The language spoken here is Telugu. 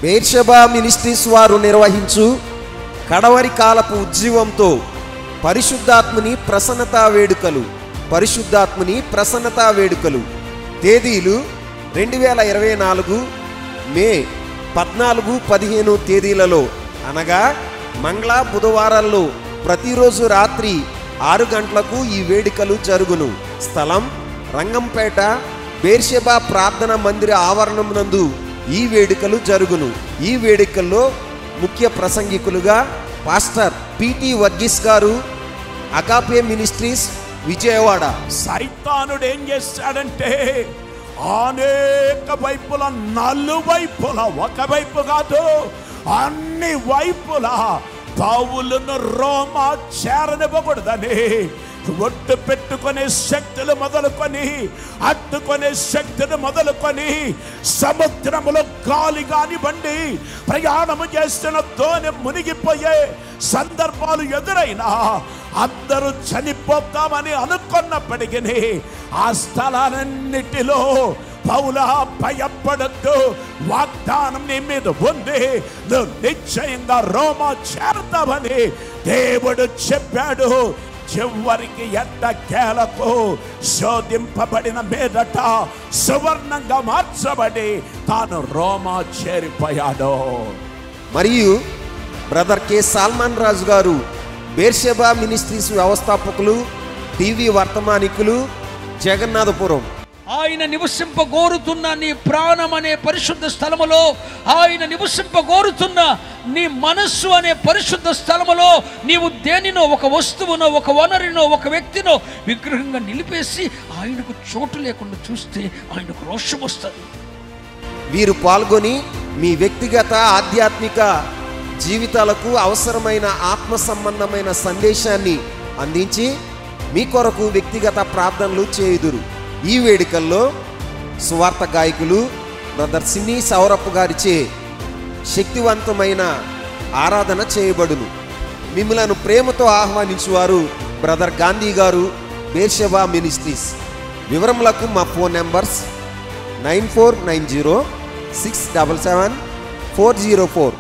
బేర్షెబా మినిస్ట్రీస్ వారు నిర్వహించు కడవరి కాలపు ఉజ్జీవంతో పరిశుద్ధాత్మని ప్రసన్నతా వేడుకలు తేదీలు 2024 మే 14-15 తేదీలలో అనగా మంగళ బుధవారాల్లో ప్రతిరోజు రాత్రి 6 గంటలకు ఈ వేడుకలు జరుగును. స్థలం రంగంపేట బేర్షెబా ప్రార్థన మందిర ఆవరణం నందు ఈ వేడుకలు జరుగును. ఈ వేడుకల్లో ముఖ్య ప్రసంగికులుగా పాస్టర్ పిటి వర్గీస్ గారు, అగాపే మినిస్ట్రీస్ విజయవాడ. సైతానుడు ఏం చేస్తాడంటే అనేక వైపుల, నలువైపుల, ఒకవైపు కాదు అన్ని వైపుల పౌలును రోమా చేరనివ్వకూడదని ఒట్టు పెట్టుకునే శక్తులు మొదలుకొని, అడ్డుకునే శక్తులు మొదలుకొని, సముద్రములో గాలి కానివ్వండి, ప్రయాణము చేస్తున్న దోణి మునిగిపోయే సందర్భాలు ఎదురైనా అందరూ చనిపోతామని అనుకున్నప్పటికీ ఆ స్థలాలన్నిటిలో పౌలా భయపడద్దు, వాగ్దానం నీ మీద ఉంది, నువ్వు నిశ్చయంగా రోమా చేరతావని దేవుడు చెప్పాడు. చివరికి ఎట్టకేలకు శోధింపబడిన మీదట సువర్ణంగా మార్చబడి తాను రోమా చేరిపోయాడు. మరియు బ్రదర్ కె సల్మాన్ రాజు గారు బేర్షెబా మినిస్ట్రీస్ వ్యవస్థాపకులు, టీవీ వర్తమానికులు, జగన్నాథపురం. ఆయన నివసింపగోరుతున్న నీ ప్రాణం అనే పరిశుద్ధ స్థలములో, ఆయన నివసింపగోరుతున్న నీ మనస్సు అనే పరిశుద్ధ స్థలములో నీవు దేనినో, ఒక వస్తువునో, ఒక వనరునో, ఒక వ్యక్తినో విగ్రహంగా నిలిపేసి ఆయనకు చోటు లేకుండా చూస్తే ఆయనకు రోషం వస్తుంది. వీరు పాల్గొని మీ వ్యక్తిగత ఆధ్యాత్మిక జీవితాలకు అవసరమైన ఆత్మ సంబంధమైన సందేశాన్ని అందించి మీ కొరకు వ్యక్తిగత ప్రార్థనలు చేయుదురు. ఈ వేడుకల్లో సువార్త గాయకులు బ్రదర్ సినీ సౌరప్ప గారిచే శక్తివంతమైన ఆరాధన చేయబడును. మిమ్మలను ప్రేమతో ఆహ్వానించువారు బ్రదర్ గాంధీ గారు, బేర్షెబా మినిస్ట్రీస్. వివరములకు మా ఫోన్ నెంబర్స్ 9490 677 404